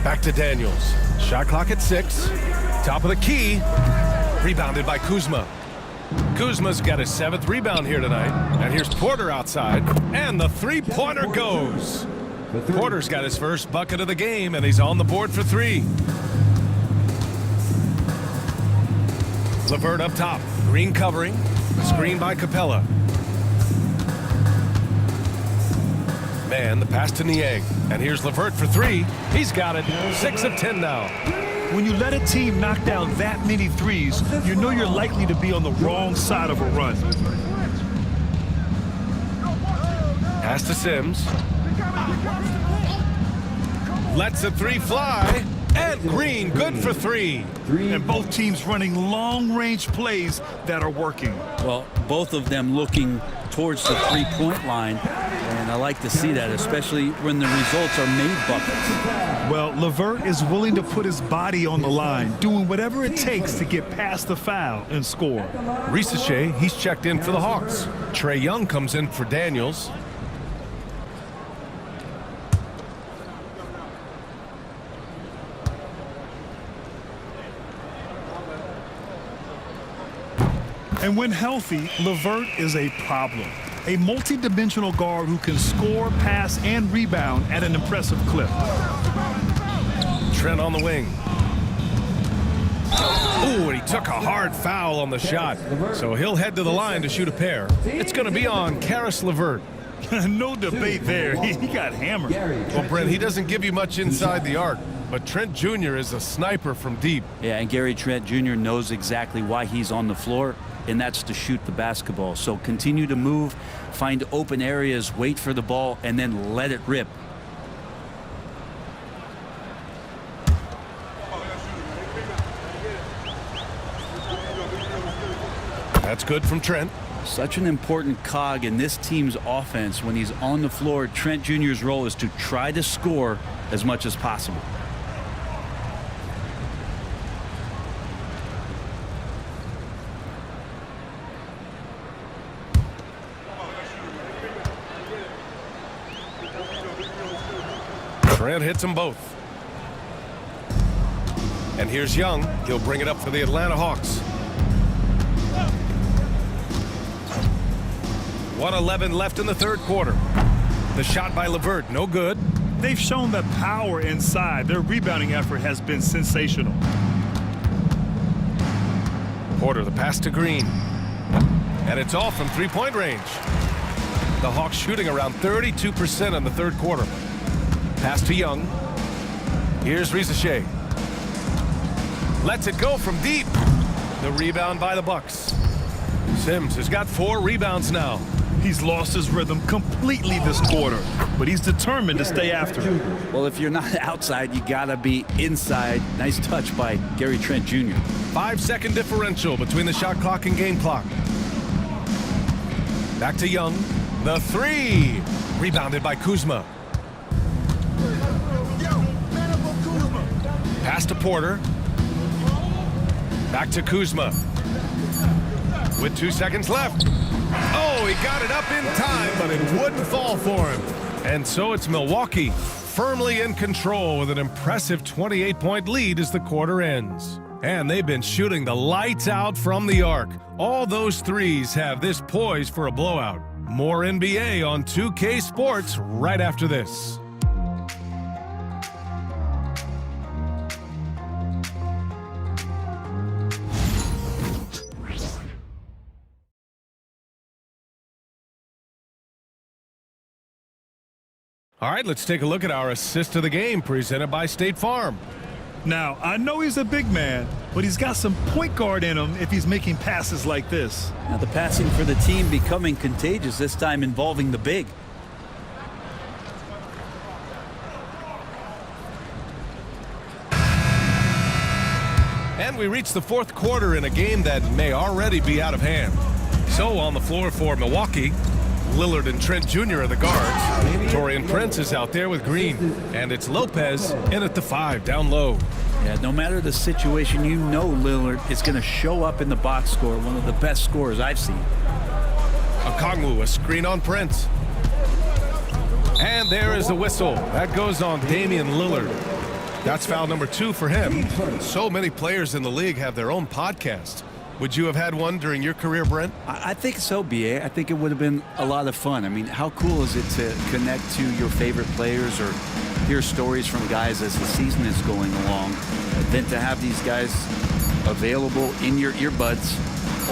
Back to Daniels. Shot clock at 6. Top of the key. Rebounded by Kuzma. Kuzma's got his 7th rebound here tonight. And here's Porter outside. And the 3-pointer goes. Porter's got his first bucket of the game, and he's on the board for 3. LeVert up top. Green covering. Screen by Capella. Man, the pass to Niang. And here's LeVert for 3. He's got it. 6 of 10 now. When you let a team knock down that many threes, you know you're likely to be on the wrong side of a run. Pass to Sims. Lets a 3 fly. And Green, good for 3. And both teams running long-range plays that are working. Well, both of them looking towards the 3-point line. And And I like to see that, especially when the results are made buckets. Well, LeVert is willing to put his body on the line, doing whatever it takes to get past the foul and score. Risachet, he's checked in for the Hawks. Trae Young comes in for Daniels. And when healthy, LeVert is a problem. A multi-dimensional guard who can score, pass, and rebound at an impressive clip. Trent on the wing. Ooh, and he took a hard foul on the shot. So he'll head to the line to shoot a pair. It's going to be on Caris LeVert. No debate there. He got hammered. Well, Brent, he doesn't give you much inside the arc, but Trent Jr. is a sniper from deep. Yeah, and Gary Trent Jr. knows exactly why he's on the floor, and that's to shoot the basketball. So continue to move, find open areas, wait for the ball, and then let it rip. That's good from Trent. Such an important cog in this team's offense. When he's on the floor, Trent Jr.'s role is to try to score as much as possible. Trent hits them both. And here's Young. He'll bring it up for the Atlanta Hawks. 1:11 left in the third quarter. The shot by LeVert, no good. They've shown the power inside. Their rebounding effort has been sensational. Porter, the pass to Green. And it's all from three-point range. The Hawks shooting around 32% in the third quarter. Pass to Young. Here's Risachet. Lets it go from deep. The rebound by the Bucks. Sims has got 4 rebounds now. He's lost his rhythm completely this quarter, but he's determined to stay after it. Well, if you're not outside, you gotta be inside. Nice touch by Gary Trent Jr. 5-second differential between the shot clock and game clock. Back to Young. The 3. Rebounded by Kuzma. Pass to Porter. Back to Kuzma. With 2 seconds left. Oh, he got it up in time, but it wouldn't fall for him. And so it's Milwaukee firmly in control with an impressive 28-point lead as the quarter ends. And they've been shooting the lights out from the arc. All those threes have this poised for a blowout. More NBA on 2K Sports right after this. All right, let's take a look at our assist of the game presented by State Farm. Now, I know he's a big man, but he's got some point guard in him if he's making passes like this. Now the passing for the team becoming contagious, this time involving the big. And we reach the fourth quarter in a game that may already be out of hand. So on the floor for Milwaukee, Lillard and Trent Jr. are the guards. Taurean Prince is out there with Green. And it's Lopez in at the 5, down low. Yeah, no matter the situation, you know Lillard is going to show up in the box score, one of the best scorers I've seen. Okongwu, a screen on Prince. And there is the whistle. That goes on Damian Lillard. That's foul number 2 for him. So many players in the league have their own podcast. Would you have had one during your career, Brent? I think so, B.A. I think it would have been a lot of fun. I mean, how cool is it to connect to your favorite players or hear stories from guys as the season is going along, than to have these guys available in your earbuds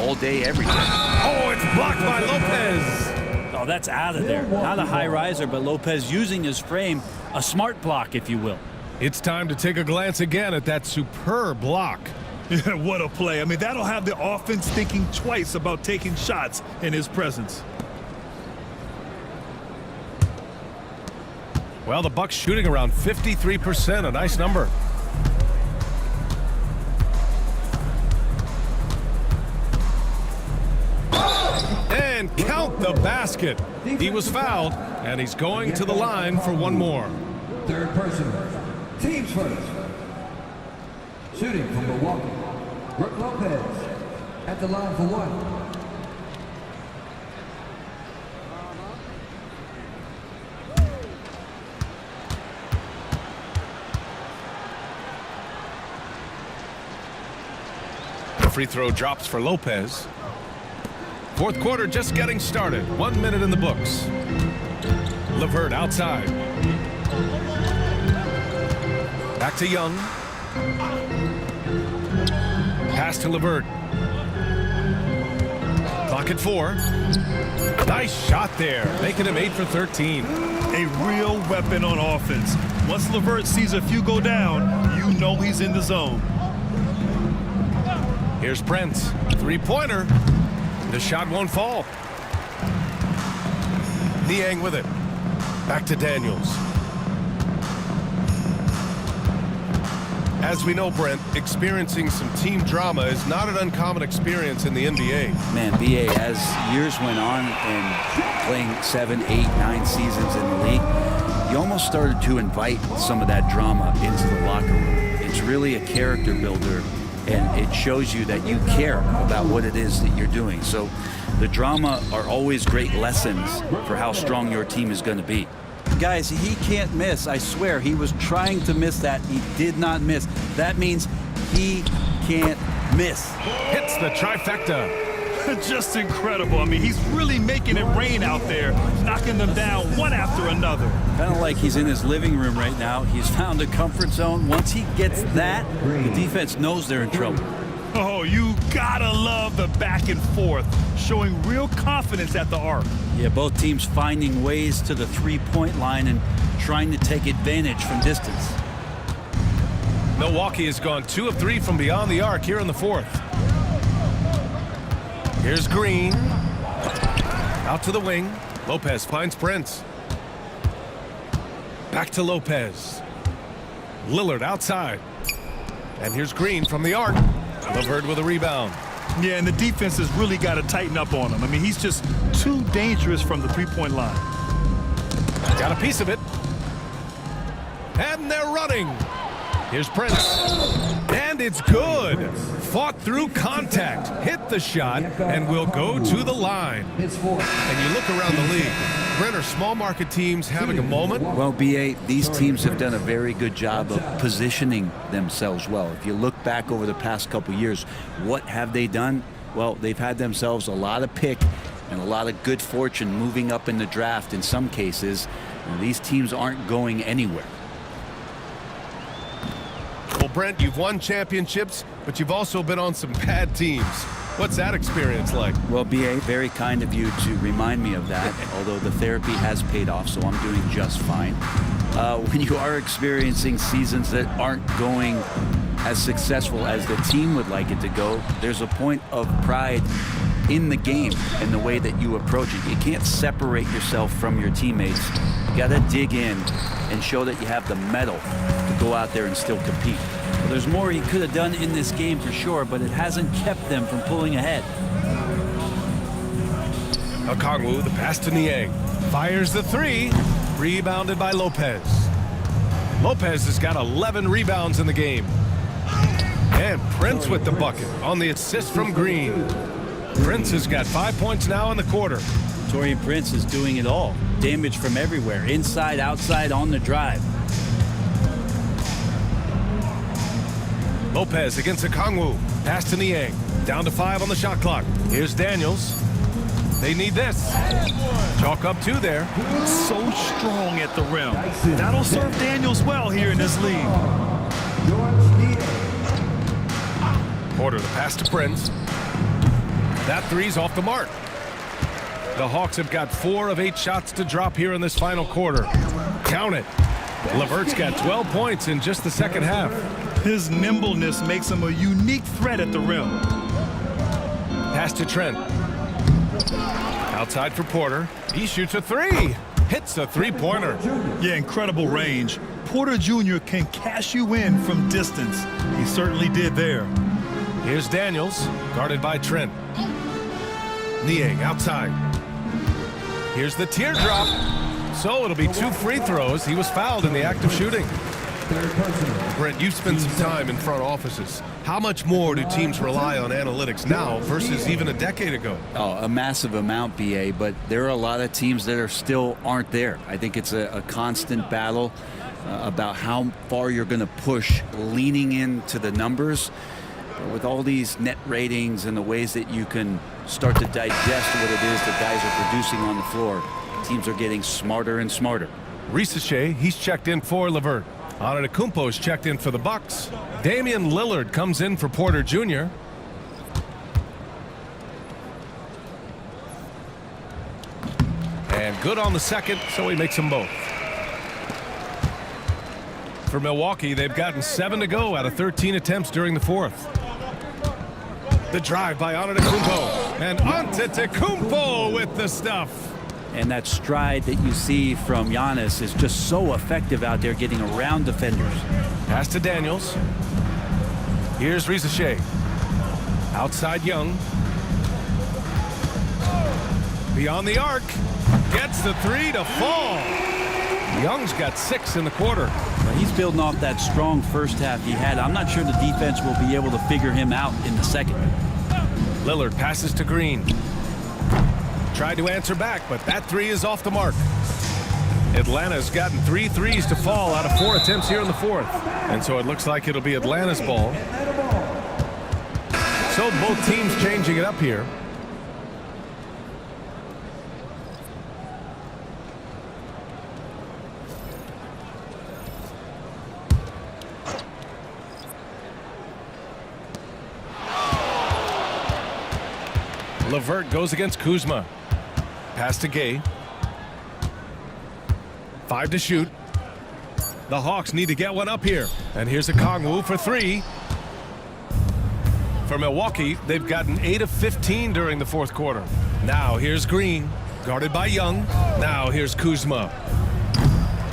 all day, every day. Oh, it's blocked by Lopez. Oh, that's out of there. Not a high riser, but Lopez using his frame, a smart block, if you will. It's time to take a glance again at that superb block. What a play. I mean, that'll have the offense thinking twice about taking shots in his presence. Well, the Bucks shooting around 53%, a nice number. And count the basket. He was fouled, and he's going to the line for one more. Third person. Teams first. Shooting from Milwaukee. Brook Lopez at the line for one. Free throw drops for Lopez. Fourth quarter just getting started. 1 minute in the books. LeVert outside. Back to Young. Pass to LeVert. Clock at 4. Nice shot there, making him 8 for 13. A real weapon on offense. Once LeVert sees a few go down, you know he's in the zone. Here's Brent, three-pointer. The shot won't fall. Niang with it. Back to Daniels. As we know, Brent, experiencing some team drama is not an uncommon experience in the NBA. Man, BA, as years went on and playing 7, 8, 9 seasons in the league, you almost started to invite some of that drama into the locker room. It's really a character builder, and it shows you that you care about what it is that you're doing. So the drama are always great lessons for how strong your team is going to be. Guys, he can't miss. I swear, he was trying to miss that. He did not miss. That means he can't miss. Hits the trifecta. Just incredible. I mean, he's really making it rain out there, knocking them down one after another. Kind of like he's in his living room right now. He's found a comfort zone. Once he gets that, the defense knows they're in trouble. Oh, you gotta love the back and forth, showing real confidence at the arc. Yeah, both teams finding ways to the three-point line and trying to take advantage from distance. Milwaukee has gone 2 of 3 from beyond the arc here in the fourth. Here's Green. Out to the wing. Lopez finds Prince. Back to Lopez. Lillard outside. And here's Green from the arc. LeVert with a rebound. Yeah, and the defense has really got to tighten up on him. I mean, he's just too dangerous from the three-point line. Got a piece of it. And they're running. Here's Prince. And it's good. Fought through contact. Hit the shot and will go to the line. And you look around the league. Brent, are small market teams having a moment? Well, BA, these teams have done a very good job of positioning themselves well. If you look back over the past couple years, what have they done? Well, they've had themselves a lot of pick and a lot of good fortune moving up in the draft in some cases. And these teams aren't going anywhere. Well, Brent, you've won championships, but you've also been on some bad teams. What's that experience like? Well, BA, very kind of you to remind me of that, although the therapy has paid off, so I'm doing just fine. When you are experiencing seasons that aren't going as successful as the team would like it to go, there's a point of pride in the game and the way that you approach it. You can't separate yourself from your teammates. You got to dig in and show that you have the mettle to go out there and still compete. Well, there's more he could have done in this game for sure, but it hasn't kept them from pulling ahead. Okongwu, the pass to Niang. Fires the three. Rebounded by Lopez. Lopez has got 11 rebounds in the game. And Prince with the bucket on the assist from Green. Prince has got 5 points now in the quarter. Taurean Prince is doing it all. Damage from everywhere, inside, outside, on the drive. Lopez against Okongwu. Pass to Niang. Down to 5 on the shot clock. Here's Daniels. They need this. Chalk up 2 there. So strong at the rim. That'll serve Daniels well here in this league. Porter the pass to Prince. That three's off the mark. The Hawks have got 4 of 8 shots to drop here in this final quarter. Count it. LeVert's got 12 points in just the second half. His nimbleness makes him a unique threat at the rim. Pass to Trent. Outside for Porter. He shoots a 3. Hits the three-pointer. Yeah, incredible range. Porter Jr. can cash you in from distance. He certainly did there. Here's Daniels, guarded by Trent. Niang outside. Here's the teardrop. So it'll be 2 free throws. He was fouled in the act of shooting. Brent, you've spent some time in front offices. How much more do teams rely on analytics now versus even a decade ago? Oh, a massive amount, BA, but there are a lot of teams that are still aren't there. I think it's a constant battle about how far you're going to push, leaning into the numbers. With all these net ratings and the ways that you can start to digest what it is that guys are producing on the floor, teams are getting smarter and smarter. Risache, he's checked in for LeVert. Antetokounmpo's checked in for the Bucks. Damian Lillard comes in for Porter Jr. And good on the second, so he makes them both. For Milwaukee, they've gotten 7 to go out of 13 attempts during the fourth. The drive by Antetokounmpo. And Antetokounmpo with the stuff. And that stride that you see from Giannis is just so effective out there getting around defenders. Pass to Daniels. Here's Risache. Outside Young. Beyond the arc. Gets the 3 to fall. Young's got 6 in the quarter. He's building off that strong first half he had. I'm not sure the defense will be able to figure him out in the second. Lillard passes to Green. Tried to answer back, but that 3 is off the mark. Atlanta's gotten 3 threes to fall out of 4 attempts here in the fourth. And so it looks like it'll be Atlanta's ball. So both teams changing it up here. LeVert goes against Kuzma. Pass to Gay. 5 to shoot. The Hawks need to get one up here. And here's a Kongwu for 3. For Milwaukee, they've gotten 8 of 15 during the fourth quarter. Now here's Green, guarded by Young. Now here's Kuzma.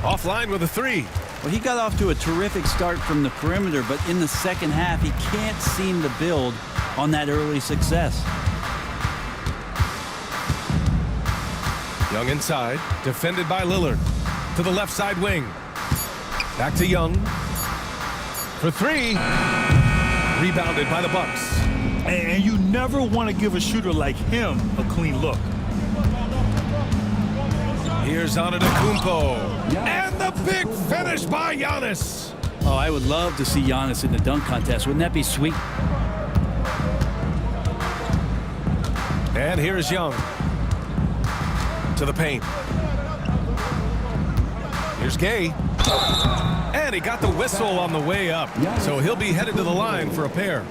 Offline with a 3. Well, he got off to a terrific start from the perimeter, but in the second half, he can't seem to build on that early success. Young inside, defended by Lillard. To the left side wing. Back to Young. For 3. Rebounded by the Bucks. And you never want to give a shooter like him a clean look. Here's Antetokounmpo. And the big finish by Giannis. Oh, I would love to see Giannis in the dunk contest. Wouldn't that be sweet? And here's Young. To the paint. Here's Gay. And he got the whistle on the way up. So he'll be headed to the line for a pair.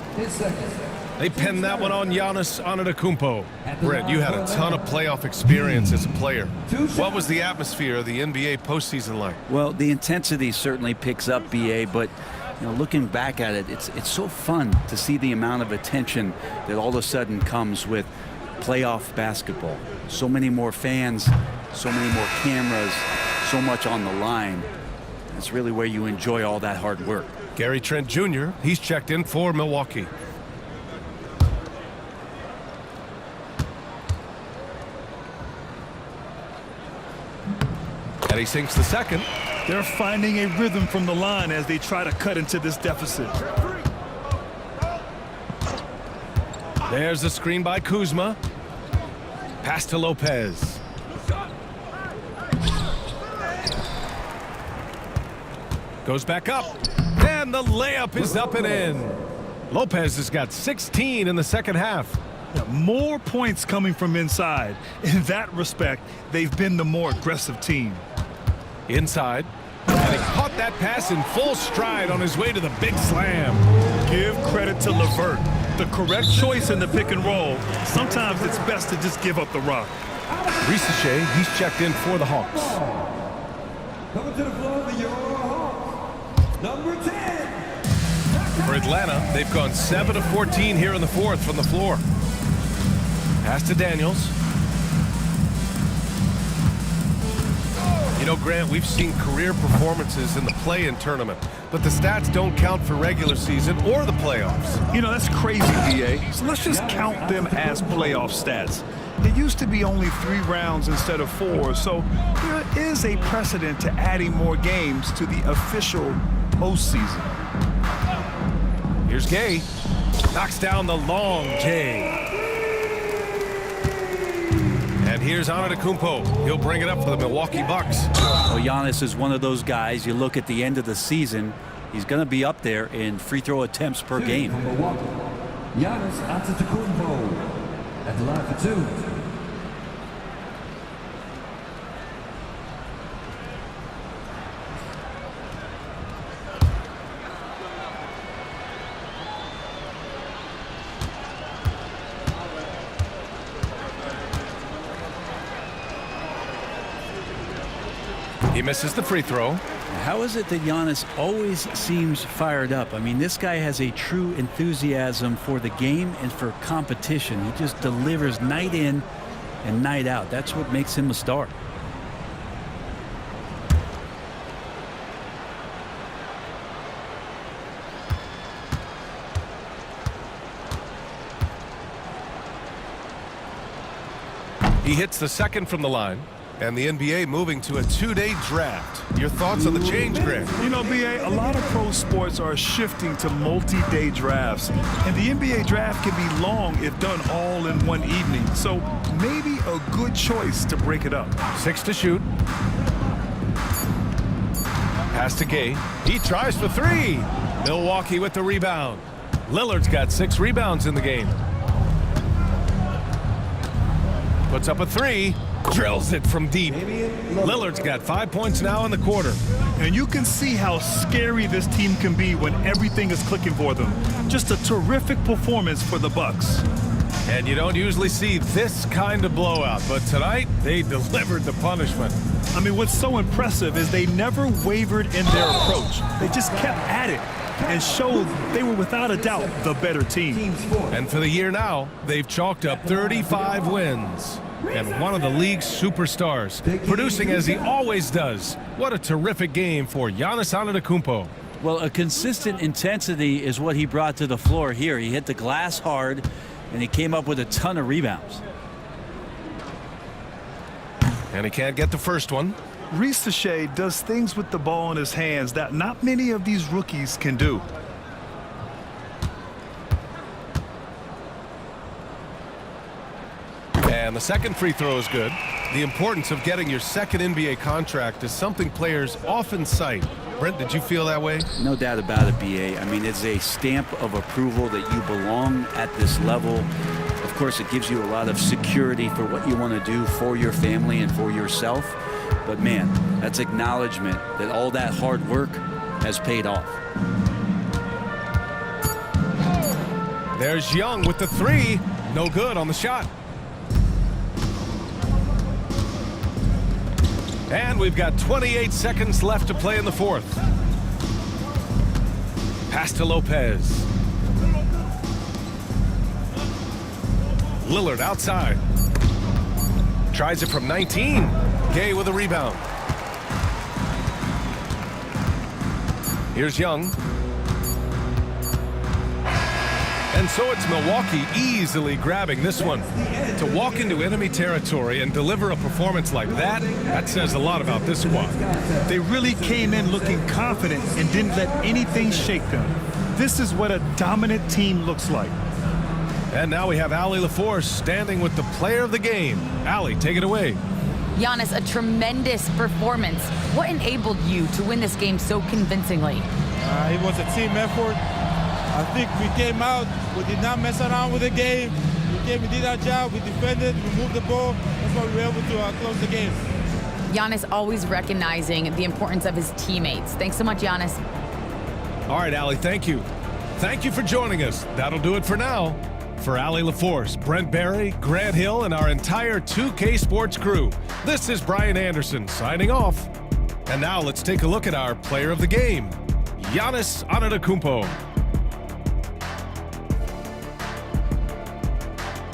They pinned that one on Giannis Antetokounmpo. Brett, you had a ton of playoff experience as a player. What was the atmosphere of the NBA postseason like? Well, the intensity certainly picks up, BA, but looking back at it, it's so fun to see the amount of attention that all of a sudden comes with playoff basketball. So many more fans, so many more cameras, so much on the line. It's really where you enjoy all that hard work. Gary Trent Jr., he's checked in for Milwaukee. And he sinks the second. They're finding a rhythm from the line as they try to cut into this deficit. There's a screen by Kuzma. Pass to Lopez. Goes back up. And the layup is up and in. Lopez has got 16 in the second half. More points coming from inside. In that respect, they've been the more aggressive team. Inside. And he caught that pass in full stride on his way to the big slam. Give credit to LeVert. The correct choice in the pick and roll. Sometimes it's best to just give up the rock. Risache, he's checked in for the Hawks. Coming to the floor for your Hawks, number 10. For Atlanta, they've gone 7 of 14 here in the fourth from the floor. Pass to Daniels. You know, Grant, we've seen career performances in the play-in tournament, but the stats don't count for regular season or the playoffs. That's crazy, BA. So let's just count them as playoff stats. It used to be only 3 rounds instead of 4, so there is a precedent to adding more games to the official postseason. Here's Gay. Knocks down the long J. And here's Antetokounmpo. He'll bring it up for the Milwaukee Bucks. Well, Giannis is one of those guys, you look at the end of the season, he's going to be up there in free throw attempts per game. Giannis Antetokounmpo at the line for 2. He misses the free throw. How is it that Giannis always seems fired up? I mean, this guy has a true enthusiasm for the game and for competition. He just delivers night in and night out. That's what makes him a star. He hits the second from the line. And the NBA moving to a 2-day draft. Your thoughts on the change, Grant? You know, BA, a lot of pro sports are shifting to multi-day drafts. And the NBA draft can be long if done all in one evening. So maybe a good choice to break it up. 6 to shoot. Pass to Gay. He tries for 3. Milwaukee with the rebound. Lillard's got 6 rebounds in the game. Puts up a 3. Drills it from deep. Lillard's got 5 points now in the quarter. And you can see how scary this team can be when everything is clicking for them. Just a terrific performance for the Bucks. And you don't usually see this kind of blowout, but tonight they delivered the punishment. I mean, what's so impressive is they never wavered in their approach. They just kept at it and showed they were without a doubt the better team. And for the year now, they've chalked up 35 wins. And one of the league's superstars, producing as he always does. What a terrific game for Giannis Antetokounmpo. Well, a consistent intensity is what he brought to the floor here. He hit the glass hard, and he came up with a ton of rebounds. And he can't get the first one. Ricochet does things with the ball in his hands that not many of these rookies can do. And the second free throw is good. The importance of getting your second NBA contract is something players often cite. Brent, did you feel that way? No doubt about it, BA. I mean, it's a stamp of approval that you belong at this level. Of course, it gives you a lot of security for what you want to do for your family and for yourself. But man, that's acknowledgement that all that hard work has paid off. There's Young with the 3. No good on the shot. And we've got 28 seconds left to play in the fourth. Pass to Lopez. Lillard outside. Tries it from 19. Gay with a rebound. Here's Young. And so it's Milwaukee easily grabbing this one. To walk into enemy territory and deliver a performance like that, that says a lot about this squad. They really came in looking confident and didn't let anything shake them. This is what a dominant team looks like. And now we have Allie LaForce standing with the player of the game. Allie, take it away. Giannis, a tremendous performance. What enabled you to win this game so convincingly? It was a team effort. I think we came out, we did not mess around with the game. We did our job, we defended, we moved the ball. That's why we were able to close the game. Giannis always recognizing the importance of his teammates. Thanks so much, Giannis. All right, Allie, thank you. Thank you for joining us. That'll do it for now. For Allie LaForce, Brent Barry, Grant Hill, and our entire 2K Sports crew, this is Brian Anderson signing off. And now let's take a look at our player of the game, Giannis Antetokounmpo.